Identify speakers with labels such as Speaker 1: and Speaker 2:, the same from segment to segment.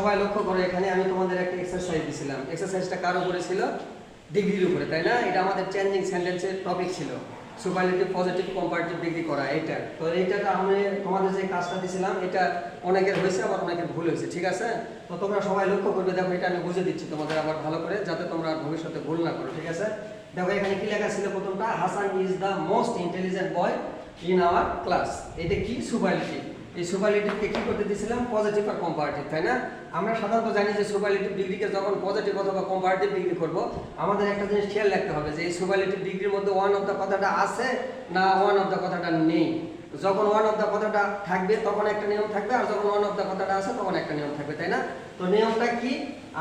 Speaker 1: সবাই লক্ষ্য করো, এখানে আমি তোমাদের একটা এক্সারসাইজ দিয়েছিলাম। এক্সারসাইজটা কার উপরে ছিল? ডিগ্রির উপরে, তাই না? এটা আমাদের চেঞ্জিং সেন্টেন্সের টপিক ছিল, সুপারলেটিভ পজিটিভ কম্পারেটিভ ডিগ্রি করা। এইটা তো এইটাটা আমি তোমাদের যে কাজটা দিয়েছিলাম, এটা অনেকের হয়েছে আবার অনেকের ভুল হয়েছে, ঠিক আছে? তো তোমরা সবাই লক্ষ্য করবে, দেখো এটা আমি বুঝে দিচ্ছি তোমাদের আবার ভালো করে, যাতে তোমরা ভবিষ্যতে ভুল না করো, ঠিক আছে? দেখো এখানে কি লেখা ছিল প্রথমটা, Hasan is the most intelligent boy in our class. এটা কি? সুপারলেটিভ। এই সুপারলেটিভকে কি করতে দিয়েছিলাম? পজিটিভ আর কম্পারেটিভ, তাই না? আমরা সাধারণত জানি যে সুপারলেটিভ ডিগ্রিকে যখন পজিটিভ অথবা কম্পারেটিভ ডিগ্রি করব, আমাদের একটা জিনিস খেয়াল রাখতে হবে যে এই সুপারলেটিভ ডিগ্রির মধ্যে ওয়ান অফ দ্য কথাটা আছে না ওয়ান অফ দ্য কথাটা নেই। যখন ওয়ান অফ দ্য কথাটা থাকবে তখন একটা নিয়ম থাকবে, আর যখন ওয়ান অফ দ্য কথাটা আছে তখন একটা নিয়ম থাকবে, তাই না? তো নিয়মটা কি?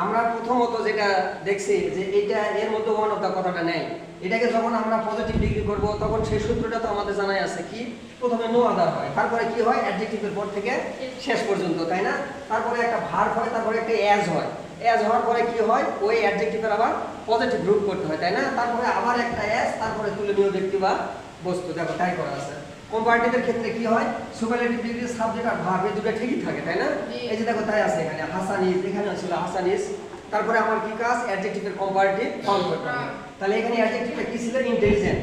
Speaker 1: আমরা প্রথমত যেটা দেখছি যে এইটা এর মধ্যে ওয়ান অফ দ্য কথাটা নেই। এটাকে যখন আমরা পজিটিভ ডিগ্রি করব তখন সেই সূত্রটা তো আমাদের জানাই আছে, কি? প্রথমে নো আদার হয়, তারপরে কি হয়? অ্যাডজেক্টিভের পর থেকে শেষ পর্যন্ত, তাই না? তারপরে একটা ভার্ব হয়, তারপরে একটা অ্যাজ হয়। অ্যাজ হওয়ার পরে কি হয়? ওই অ্যাডজেক্টিভের আবার পজিটিভ রূপ করতে হয়, তাই না? তারপরে আবার একটা অ্যাজ, তারপরে তুলনীয় ব্যক্তি বা বস্তু। দেখো তাই করা আছে। কম্পারেটিভের ক্ষেত্রে কি হয়? সুপারলেটিভ ডিগ্রির সাবজেক্ট আর ভার্ব এই দুটো ঠিকই থাকে, তাই না? এই যে দেখো তাই আছে এখানে হাসান ইজ, এখানে ছিল হাসান ইজ। তারপরে আমার কি কাজ? অ্যাডজেক্টিভের কম্পারেটিভ ফাউন্ড করতে হবে। তাহলে এখানে অ্যাডজেক্টিভটা কি ছিল? Intelligent,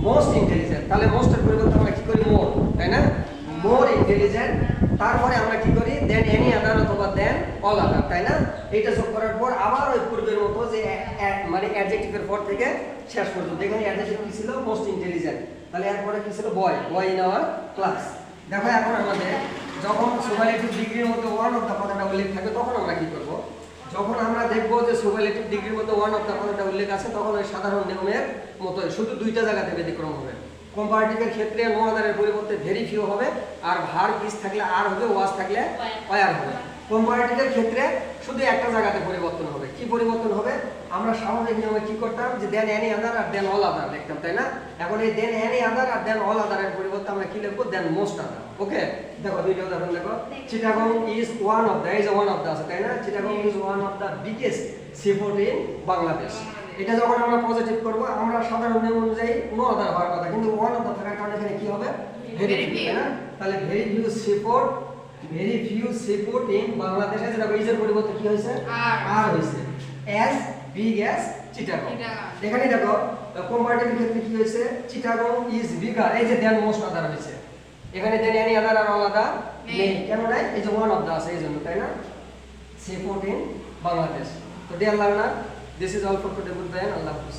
Speaker 1: most intelligent. তাহলে মোস্টের পরিবর্তে আমরা কি করি? মোর, তাই না? More intelligent. তারপরে আমরা কি করি? দেন এনি আদার অথবা দেন অল আদার, তাই না? এইটা যোগ করার পর আবার ওই পূর্বের মতো যে মানে অ্যাডজেক্টিভের পর থেকে শেষ পর্যন্ত। এখানে অ্যাডজেক্টিভ কি ছিল? Most intelligent. তাহলে এরপরে কি ছিল? বয়, বয় ইন আওয়ার ক্লাস। দেখো এখন আমাদের যখন সুপারলেটিভ ডিগ্রির মধ্যে ওয়ান অফ দ্য কথাটা উল্লেখ থাকবে তখন আমরা কি করব? যখন আমরা দেখব যে সুপারলেটিভ ডিগ্রির মধ্যে ওয়ান অফ দ্য কথাটা উল্লেখ আছে, তখন ওই সাধারণ নিয়মের মতো শুধু দুইটা জায়গাতে ব্যতিক্রম হবে। কম্পারেটিভের ক্ষেত্রে নো আদারের পরিবর্তে ভেরি ফিউ হবে, আর ভার্ব ইজ থাকলে আর হবে, ওয়াজ থাকলে ওয়ার হবে। কম্পারেটিভের ক্ষেত্রে শুধু একটা জায়গাতে পরিবর্তন হবে। কি পরিবর্তন হবে? আমরা স্বাভাবিক নিয়মে কি করতাম? যে দেন এনি আদার আর দেন অল আদার লিখতাম, তাই না? এখন এই দেন এনি আদার আর দেন অল আদারের পরিবর্তে আমরা কি লিখবো? দেন মোস্ট আদার। ওকে, দেখো দুইটা উদাহরণ দেখো। Chittagong is one of the, এই যে ওয়ান অফ দ্য আছে, তাই না? Chittagong is one of the biggest seaport in Bangladesh. এটা যখন আমরা পজিটিভ করব, আমরা সাধারণ নিয়ম অনুযায়ী নো আদার হওয়ার কথা, কিন্তু ওয়ান অফ দ্য থাকার কারণে এখানে কি হবে? ভেরি ফিউ, তাই না? তাহলে very few seaport, very few seaport in বাংলাদেশে, যেটা ইজের পরিবর্তে কি হয়েছে? আর হয়েছে। As big as Chittagong. এখানে দেখো কম্পারেটিভের ক্ষেত্রে কি হয়েছে? চিটাগং ইজ বিগার, এই যে দেন মোস্ট আদার হয়েছে। এখানে দেন এনি আদার আর অল আদার নেই। কেন নাই? এই যে ওয়ান অফ দ্য আছে এই জন্য, তাই না? Seaport in Bangladesh. তো dear learner, this is all for today. Goodbye and Allah Hafiz.